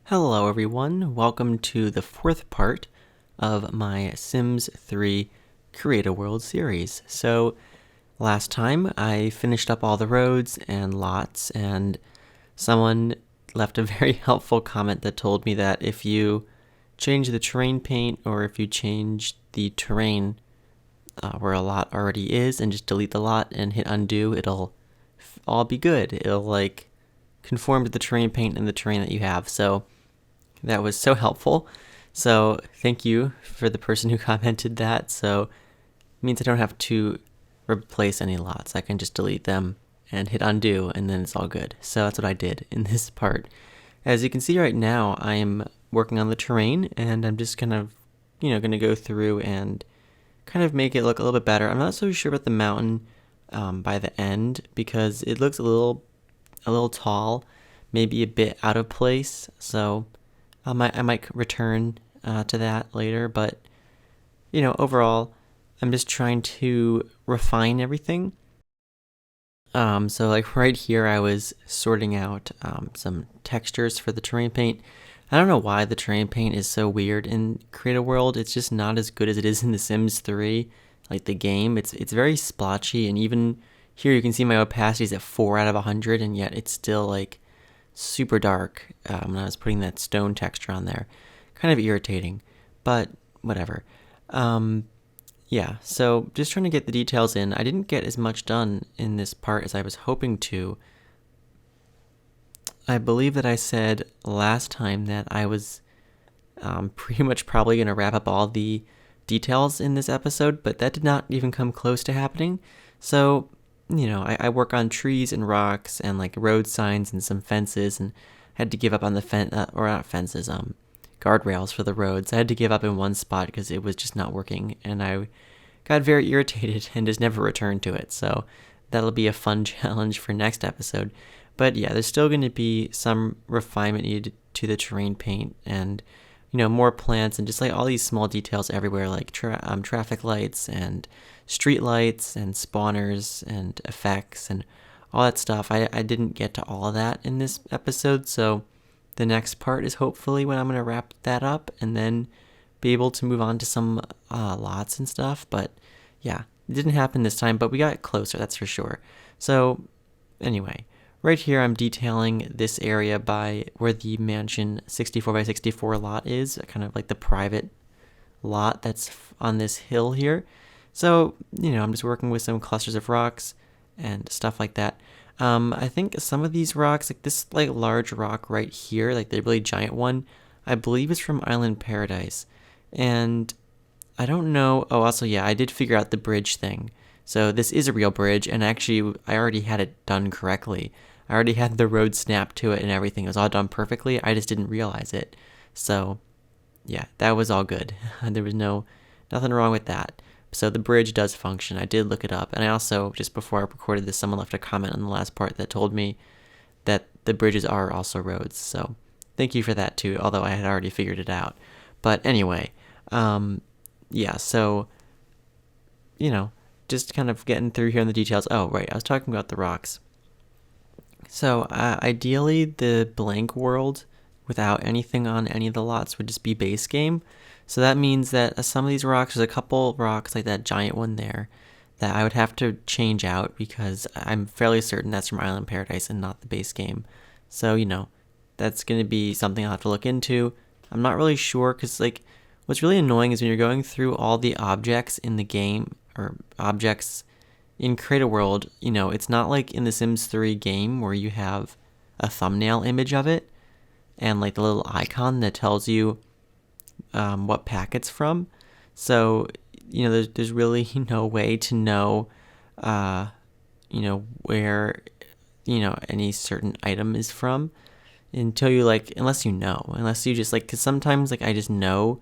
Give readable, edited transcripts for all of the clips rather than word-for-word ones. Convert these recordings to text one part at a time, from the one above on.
Hello everyone, welcome to the fourth part of my Sims 3 Create a World series. So last time I finished up all the roads and lots, and someone left a very helpful comment that told me that if you change the terrain paint, or if you change the terrain where a lot already is and just delete the lot and hit undo, it'll all be good. It'll conform to the terrain paint and the terrain that you have. So that was so helpful. So thank you for the person who commented that. So it means I don't have to replace any lots. I can just delete them and hit undo, and then it's all good. So that's what I did in this part. As you can see right now, I'm working on the terrain, and I'm just kind of, going to go through and kind of make it look a little bit better. I'm not so sure about the mountain by the end, because it looks a little tall, maybe a bit out of place. So I might return to that later, but overall, I'm just trying to refine everything. So right here, I was sorting out some textures for the terrain paint. I don't know why the terrain paint is so weird in Create a World. It's just not as good as it is in The Sims 3, like the game. It's very splotchy, and even here you can see my opacity is at 4 out of 100, and yet it's still super dark when I was putting that stone texture on there. Kind of irritating, but whatever. Yeah, so just trying to get the details in. I didn't get as much done in this part as I was hoping to. I believe that I said last time that I was pretty much probably going to wrap up all the details in this episode, but that did not even come close to happening. So I work on trees and rocks and road signs and some fences, and had to give up on the or not fences, guardrails for the roads. I had to give up in one spot because it was just not working, and I got very irritated and just never returned to it. So that'll be a fun challenge for next episode. But yeah, there's still going to be some refinement needed to the terrain paint, and more plants, and just all these small details everywhere, like traffic lights and street lights and spawners and effects and all that stuff. I didn't get to all of that in this episode, so the next part is hopefully when I'm going to wrap that up and then be able to move on to some lots and stuff. But yeah, it didn't happen this time, but we got closer, that's for sure. So anyway, right here I'm detailing this area by where the mansion 64 by 64 lot is, kind of like the private lot that's on this hill here. So, I'm just working with some clusters of rocks and stuff like that. I think some of these rocks, like this large rock right here, the really giant one, I believe is from Island Paradise. And I don't know. Oh, also, yeah, I did figure out the bridge thing. So this is a real bridge, and actually I already had it done correctly. I already had the road snapped to it and everything. It was all done perfectly. I just didn't realize it. So yeah, that was all good. There was nothing wrong with that. So the bridge does function. I did look it up. And I also, just before I recorded this, someone left a comment on the last part that told me that the bridges are also roads. So thank you for that too, although I had already figured it out. But anyway, yeah, so, just kind of getting through here on the details. Oh, right, I was talking about the rocks. So ideally, the blank world without anything on any of the lots would just be base game. So that means that some of these rocks, there's a couple rocks like that giant one there that I would have to change out, because I'm fairly certain that's from Island Paradise and not the base game. So, that's going to be something I'll have to look into. I'm not really sure, because what's really annoying is when you're going through all the objects in the game, or objects in Create a World, it's not like in the Sims 3 game where you have a thumbnail image of it and the little icon that tells you what pack it's from. So, there's really no way to know, where, any certain item is from until you unless you just because sometimes I just know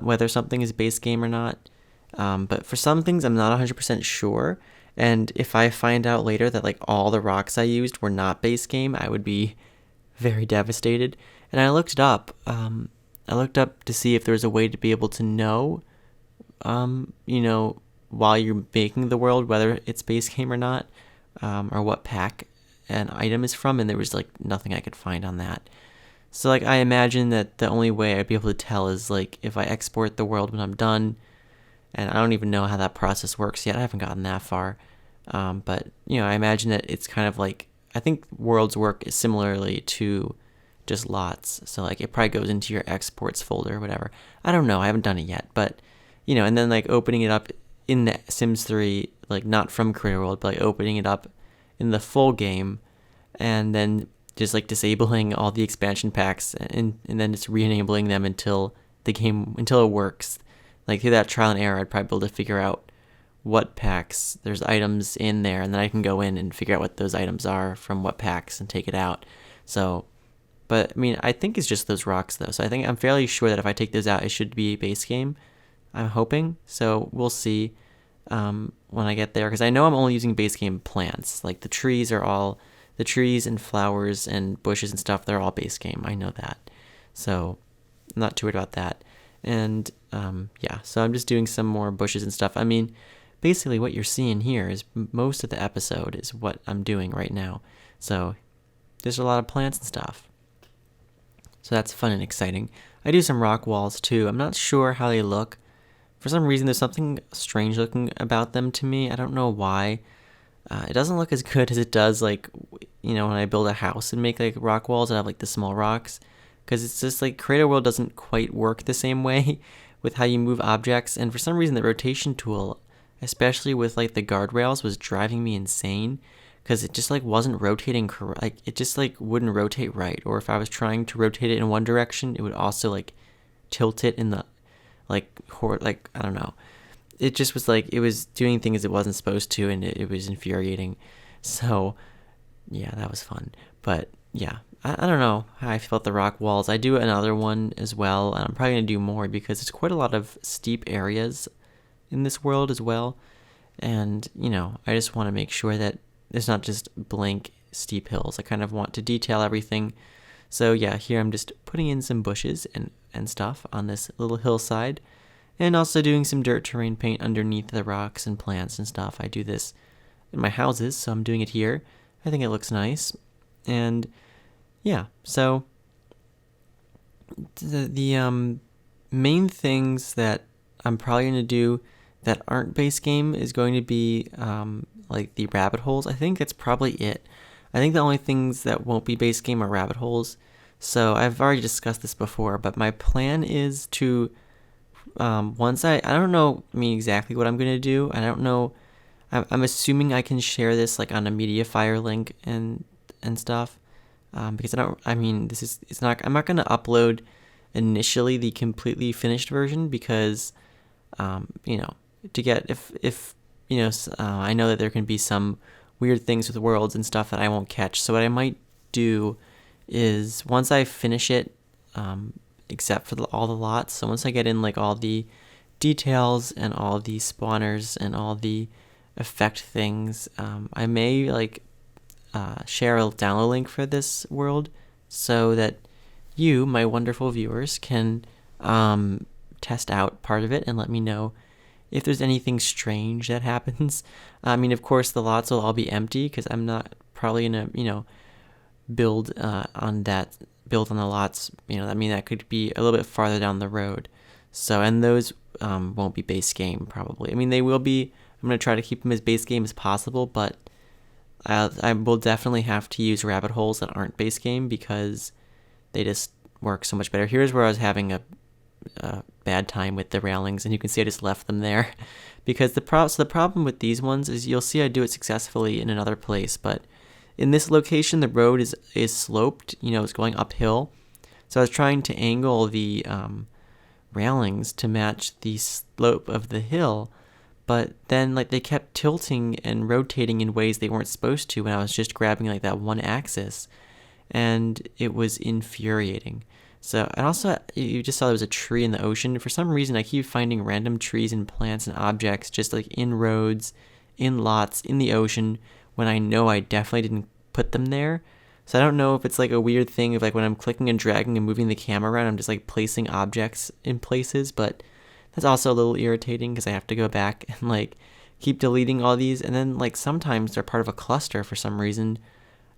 whether something is base game or not. But for some things I'm not 100% sure. And if I find out later that all the rocks I used were not base game, I would be very devastated. And I looked it up. I looked up to see if there was a way to be able to know, while you're making the world, whether it's base game or not, or what pack an item is from, and there was nothing I could find on that. So like I imagine that the only way I'd be able to tell is like if I export the world when I'm done, and I don't even know how that process works yet. I haven't gotten that far. But I imagine that it's kind of like, I think worlds work similarly to just lots. So like it probably goes into your exports folder or whatever. I don't know. I haven't done it yet, but and then like opening it up in the Sims 3, like not from Creator World, but like opening it up in the full game, and then just like disabling all the expansion packs, and then just re-enabling them until it works. Like through that trial and error, I'd probably be able to figure out what packs there's items in there, and then I can go in and figure out what those items are from what packs and take it out. So, but I mean, I think it's just those rocks though. So I'm fairly sure that if I take those out, it should be a base game. I'm hoping. So we'll see when I get there, because I know I'm only using base game plants. Like the trees and flowers and bushes and stuff, they're all base game. I know that. So I'm not too worried about that. And so I'm just doing some more bushes and stuff. I mean, basically what you're seeing here is most of the episode is what I'm doing right now. So there's a lot of plants and stuff. So that's fun and exciting. I do some rock walls too. I'm not sure how they look. For some reason, there's something strange looking about them to me. I don't know why. It doesn't look as good as it does, like, when I build a house and make like rock walls and have like the small rocks. Because it's just like Creator World doesn't quite work the same way with how you move objects. And for some reason, the rotation tool, especially with like the guardrails, was driving me insane. Because it just like wasn't rotating correct. Like it just like wouldn't rotate right. Or if I was trying to rotate it in one direction, it would also like tilt it in the I don't know. It just was like it was doing things it wasn't supposed to, and it was infuriating. So yeah, that was fun. But yeah, I don't know how I feel about the rock walls. I do another one as well, and I'm probably going to do more because it's quite a lot of steep areas in this world as well. And, I just want to make sure that it's not just blank steep hills. I kind of want to detail everything. So yeah, here I'm just putting in some bushes and stuff on this little hillside, and also doing some dirt terrain paint underneath the rocks and plants and stuff. I do this in my houses, so I'm doing it here. I think it looks nice. And yeah, so the main things that I'm probably going to do that aren't base game is going to be like the rabbit holes. I think that's probably it. I think the only things that won't be base game are rabbit holes. So I've already discussed this before, but my plan is to once I don't know exactly what I'm going to do. I don't know. I'm assuming I can share this like on a MediaFire link and stuff. Because I'm not going to upload initially the completely finished version because, to get, if I know that there can be some weird things with worlds and stuff that I won't catch. So what I might do is once I finish it, except for all the lots, so once I get in like all the details and all the spawners and all the effect things, I may like share a download link for this world so that you, my wonderful viewers, can test out part of it and let me know if there's anything strange that happens. Of course, the lots will all be empty because I'm not probably gonna, build on the lots. That could be a little bit farther down the road. So, and those won't be base game probably. They will be. I'm gonna try to keep them as base game as possible, but I will definitely have to use rabbit holes that aren't base game because they just work so much better. Here's where I was having a bad time with the railings, and you can see I just left them there because the problem with these ones is you'll see I do it successfully in another place, but in this location the road is sloped, it's going uphill. So I was trying to angle the railings to match the slope of the hill, but then like they kept tilting and rotating in ways they weren't supposed to when I was just grabbing like that one axis, and it was infuriating. So, and also you just saw there was a tree in the ocean. For some reason I keep finding random trees and plants and objects just like in roads, in lots, in the ocean, when I know I definitely didn't put them there. So I don't know if it's like a weird thing of like when I'm clicking and dragging and moving the camera around, I'm just like placing objects in places, but that's also a little irritating because I have to go back and like keep deleting all these, and then like sometimes they're part of a cluster for some reason.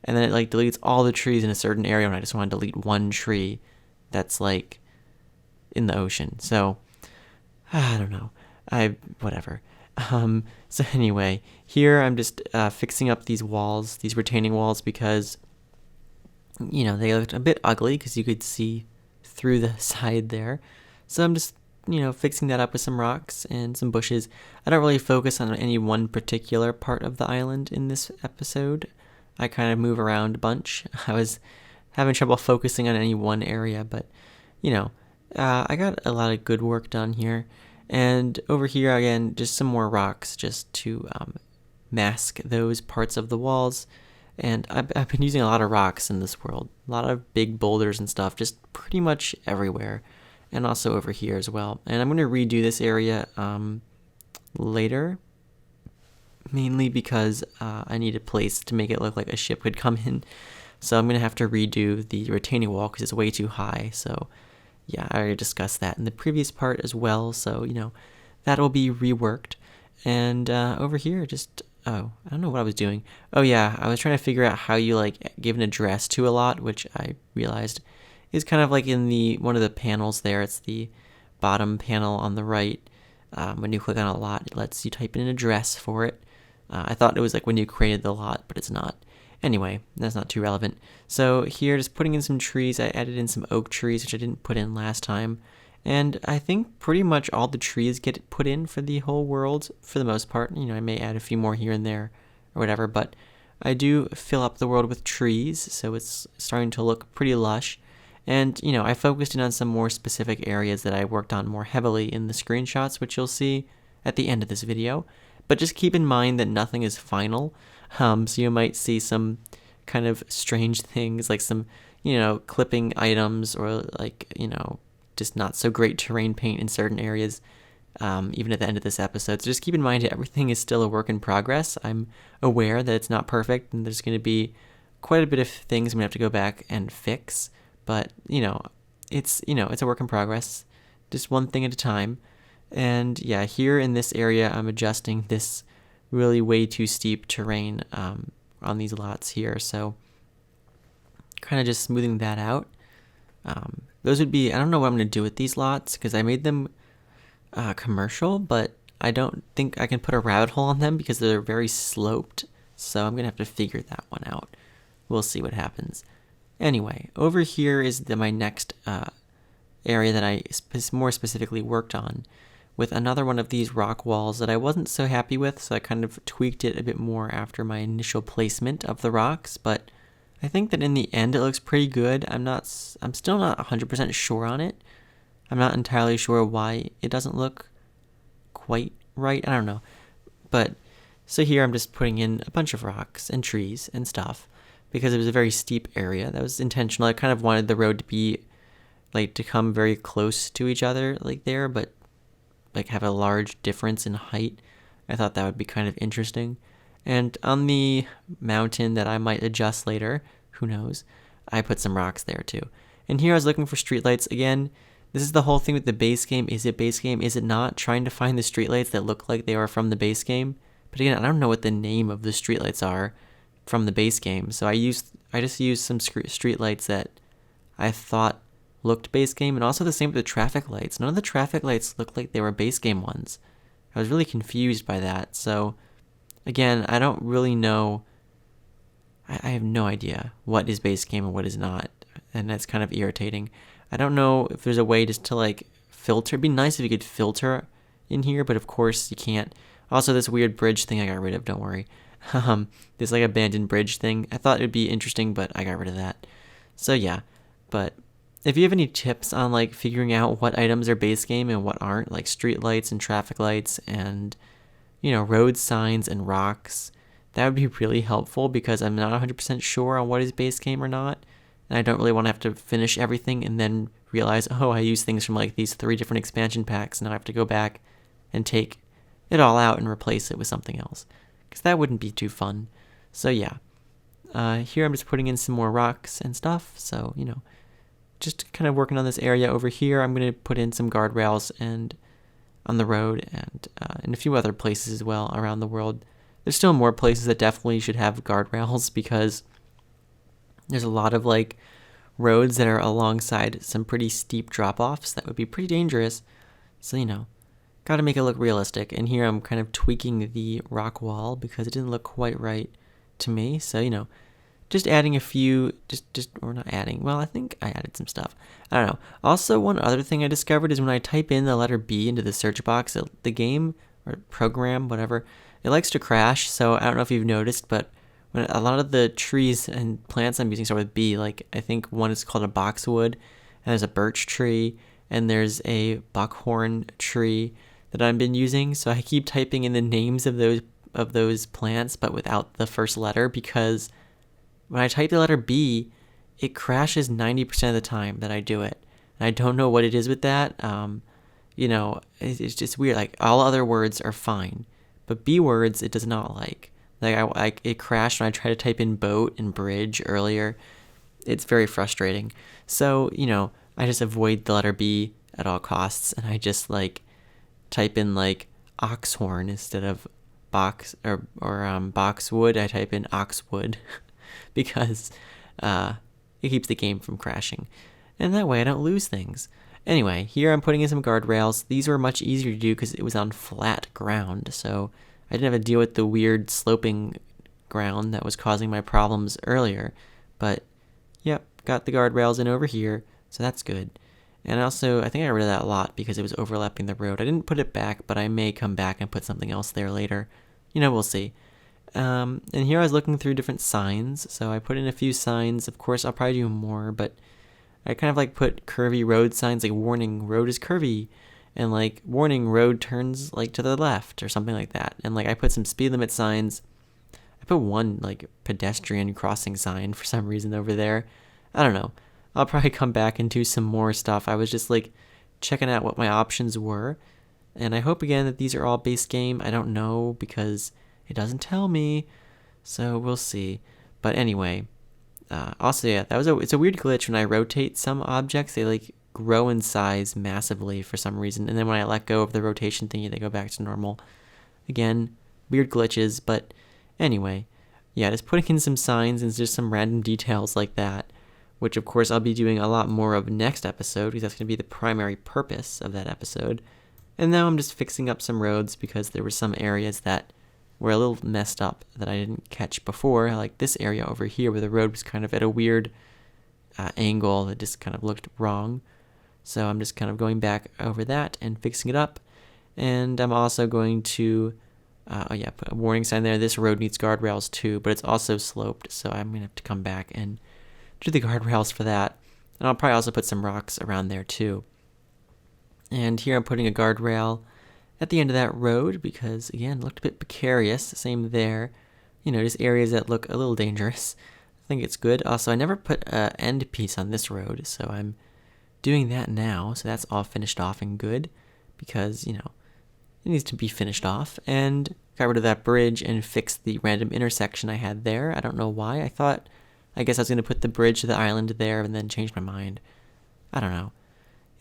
and then it like deletes all the trees in a certain area when I just want to delete one tree that's like in the ocean. So I don't know. Whatever. So anyway, here I'm just fixing up these walls, these retaining walls, because they looked a bit ugly because you could see through the side there. So I'm just fixing that up with some rocks and some bushes. I don't really focus on any one particular part of the island in this episode. I kind of move around a bunch. I was having trouble focusing on any one area, but I got a lot of good work done here. And over here again, just some more rocks just to mask those parts of the walls. And I've been using a lot of rocks in this world, a lot of big boulders and stuff, just pretty much everywhere. And also over here as well. And I'm going to redo this area later, mainly because I need a place to make it look like a ship could come in. So I'm going to have to redo the retaining wall because it's way too high. So yeah, I already discussed that in the previous part as well. So, that will be reworked. And over here, I don't know what I was doing. Oh yeah, I was trying to figure out how you like give an address to a lot, which I realized is kind of like in one of the panels there. It's the bottom panel on the right. When you click on a lot, it lets you type in an address for it. I thought it was like when you created the lot, but it's not. Anyway, that's not too relevant. So here, just putting in some trees. I added in some oak trees, which I didn't put in last time. And I think pretty much all the trees get put in for the whole world for the most part. I may add a few more here and there or whatever, but I do fill up the world with trees, so it's starting to look pretty lush. And, I focused in on some more specific areas that I worked on more heavily in the screenshots, which you'll see at the end of this video. But just keep in mind that nothing is final. So you might see some kind of strange things, like some, clipping items or like, just not so great terrain paint in certain areas, even at the end of this episode. So just keep in mind that everything is still a work in progress. I'm aware that it's not perfect and there's going to be quite a bit of things I'm going to have to go back and fix. But, it's a work in progress, just one thing at a time. And yeah, here in this area, I'm adjusting this really way too steep terrain on these lots here. So kind of just smoothing that out. Those would be, I don't know what I'm going to do with these lots because I made them commercial, but I don't think I can put a rabbit hole on them because they're very sloped. So I'm going to have to figure that one out. We'll see what happens. Anyway, over here is my next area that I more specifically worked on with another one of these rock walls that I wasn't so happy with, so I kind of tweaked it a bit more after my initial placement of the rocks, but I think that in the end it looks pretty good. I'm still not 100% sure on it. I'm not entirely sure why it doesn't look quite right. I don't know. But so here I'm just putting in a bunch of rocks and trees and stuff because it was a very steep area. That was intentional. I kind of wanted the road to be like to come very close to each other like there, but like have a large difference in height. I thought that would be kind of interesting. And on the mountain that I might adjust later, who knows, I put some rocks there too. And here I was looking for streetlights again. This is the whole thing with the base game. Is it base game? Is it not? Trying to find the streetlights that look like they are from the base game. But again, I don't know what the name of the streetlights are from the base game. So I just used some streetlights that I thought looked base game, and also the same with the traffic lights. None of the traffic lights looked like they were base game ones. I was really confused by that. So again, I don't really know. I have no idea what is base game and what is not, and that's kind of irritating. I don't know if there's a way just to like filter. It'd be nice if you could filter in here, but of course you can't. Also, this weird bridge thing I got rid of, don't worry. This like abandoned bridge thing. I thought it'd be interesting, but I got rid of that. So yeah, but if you have any tips on like figuring out what items are base game and what aren't, like street lights and traffic lights and, road signs and rocks, that would be really helpful because I'm not 100% sure on what is base game or not. And I don't really want to have to finish everything and then realize, oh, I use things from like these 3 different expansion packs. Now I have to go back and take it all out and replace it with something else, because that wouldn't be too fun. So yeah, here I'm just putting in some more rocks and stuff. So, just kind of working on this area over here. I'm going to put in some guardrails and on the road and in a few other places as well around the world. There's still more places that definitely should have guardrails because There's a lot of like roads that are alongside some pretty steep drop-offs that would be pretty dangerous. So, got to make it look realistic. And here I'm kind of tweaking the rock wall because it didn't look quite right to me. So, just adding a few, or not adding. Well, I think I added some stuff. I don't know. Also, one other thing I discovered is when I type in the letter B into the search box, the game or program, whatever, it likes to crash. So I don't know if you've noticed, but when a lot of the trees and plants I'm using start with B, like I think one is called a boxwood, and there's a birch tree, and there's a buckhorn tree that I've been using. So I keep typing in the names of those plants, but without the first letter, because when I type the letter B, it crashes 90% of the time that I do it. And I don't know what it is with that. It's just weird. Like all other words are fine, but B words it does not like. Like it crashed when I tried to type in boat and bridge earlier. It's very frustrating. So, I just avoid the letter B at all costs, and I just like type in like oxhorn instead of box or boxwood. I type in oxwood because it keeps the game from crashing. And that way I don't lose things. Anyway, here I'm putting in some guardrails. These were much easier to do because it was on flat ground, so I didn't have to deal with the weird sloping ground that was causing my problems earlier. But, yep, got the guardrails in over here, so that's good. And also, I think I got rid of that a lot because it was overlapping the road. I didn't put it back, but I may come back and put something else there later. We'll see. And here I was looking through different signs, so I put in a few signs. Of course, I'll probably do more, but I kind of like put curvy road signs, like warning, road is curvy, and like warning, road turns like to the left or something like that. And like I put some speed limit signs. I put one like pedestrian crossing sign for some reason over there. I don't know. I'll probably come back and do some more stuff. I was just like checking out what my options were. And I hope again that these are all base game. I don't know because it doesn't tell me. So we'll see. But anyway, also, yeah, it's a weird glitch when I rotate some objects. They like grow in size massively for some reason. And then when I let go of the rotation thingy, they go back to normal. Again, weird glitches. But anyway, yeah, just putting in some signs and just some random details like that, which of course I'll be doing a lot more of next episode because that's going to be the primary purpose of that episode. And now I'm just fixing up some roads because there were some areas that were a little messed up that I didn't catch before, like this area over here where the road was kind of at a weird angle that just kind of looked wrong. So I'm just kind of going back over that and fixing it up. And I'm also going to, put a warning sign there. This road needs guardrails too, but it's also sloped, so I'm going to have to come back and do the guardrails for that. And I'll probably also put some rocks around there too. And here I'm putting a guardrail at the end of that road because, again, it looked a bit precarious. Same there. Just areas that look a little dangerous. I think it's good. Also, I never put an end piece on this road, so I'm doing that now. So that's all finished off and good because, it needs to be finished off. And got rid of that bridge and fixed the random intersection I had there. I don't know why. I guess I was going to put the bridge to the island there and then change my mind. I don't know.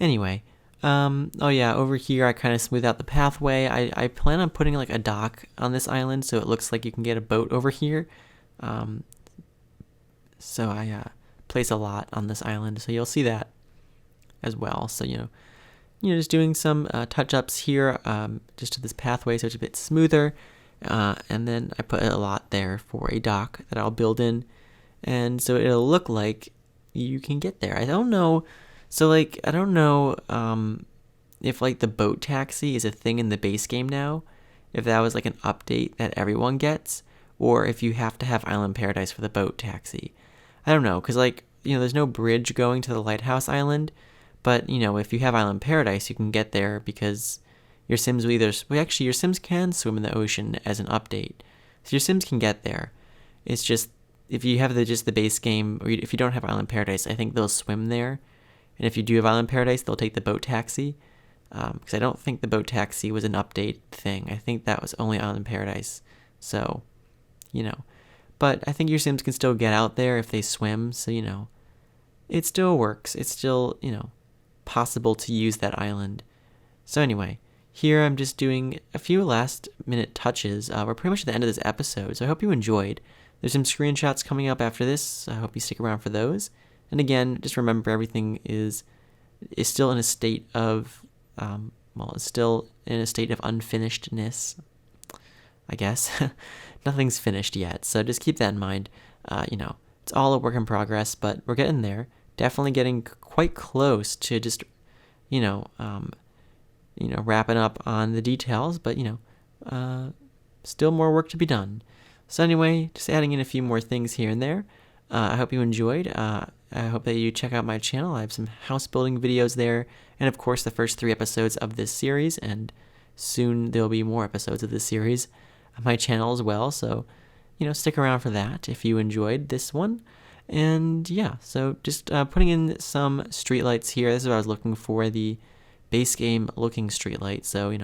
Anyway. Over here I kind of smooth out the pathway. I plan on putting like a dock on this island so it looks like you can get a boat over here. So I place a lot on this island, so you'll see that as well. So, just doing some touch-ups here just to this pathway so it's a bit smoother. And then I put a lot there for a dock that I'll build in. And so it'll look like you can get there. I don't know. So, I don't know if, the boat taxi is a thing in the base game now, if that was, an update that everyone gets, or if you have to have Island Paradise for the boat taxi. I don't know, because, there's no bridge going to the Lighthouse Island, but, if you have Island Paradise, you can get there because your Sims will either... Well, actually, your Sims can swim in the ocean as an update, so your Sims can get there. It's just, if you have just the base game, or if you don't have Island Paradise, I think they'll swim there. And if you do have Island Paradise, they'll take the boat taxi. Because I don't think the boat taxi was an update thing. I think that was only Island Paradise. So, But I think your Sims can still get out there if they swim. So, it still works. It's still, possible to use that island. So anyway, here I'm just doing a few last minute touches. We're pretty much at the end of this episode. So I hope you enjoyed. there's some screenshots coming up after this. I hope you stick around for those. And again, just remember everything is still in a state of, it's still in a state of unfinishedness, I guess. Nothing's finished yet, so just keep that in mind. It's all a work in progress, but we're getting there. Definitely getting quite close to just, wrapping up on the details, but, still more work to be done. So anyway, just adding in a few more things here and there. I hope you enjoyed. I hope that you check out my channel. I have some house building videos there, and of course the first 3 episodes of this series, and soon there'll be more episodes of this series on my channel as well. So, stick around for that if you enjoyed this one. And yeah, so just putting in some streetlights here. This is what I was looking for, the base game looking streetlight. So,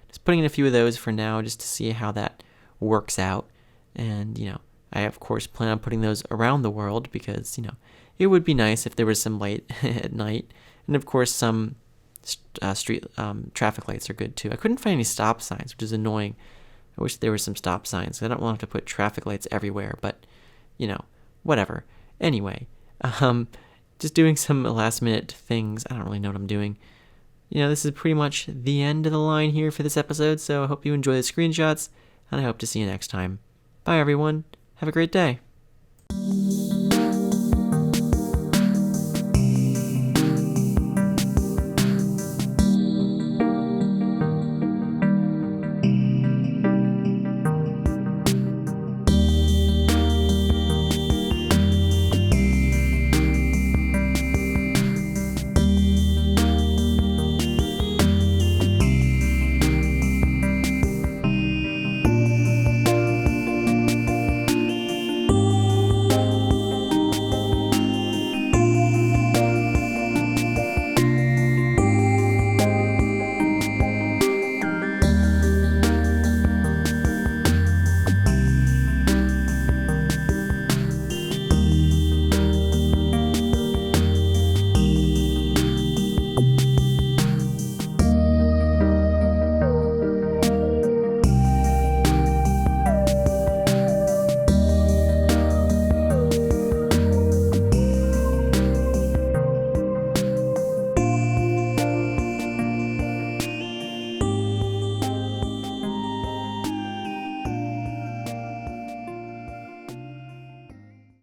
just putting in a few of those for now just to see how that works out. And, I of course plan on putting those around the world because, it would be nice if there was some light at night. And of course some street traffic lights are good too. I couldn't find any stop signs, which is annoying. I wish there were some stop signs. I don't want to put traffic lights everywhere, but, whatever. Anyway, just doing some last minute things. I don't really know what I'm doing. This is pretty much the end of the line here for this episode, so I hope you enjoy the screenshots, and I hope to see you next time. Bye, everyone. Have a great day.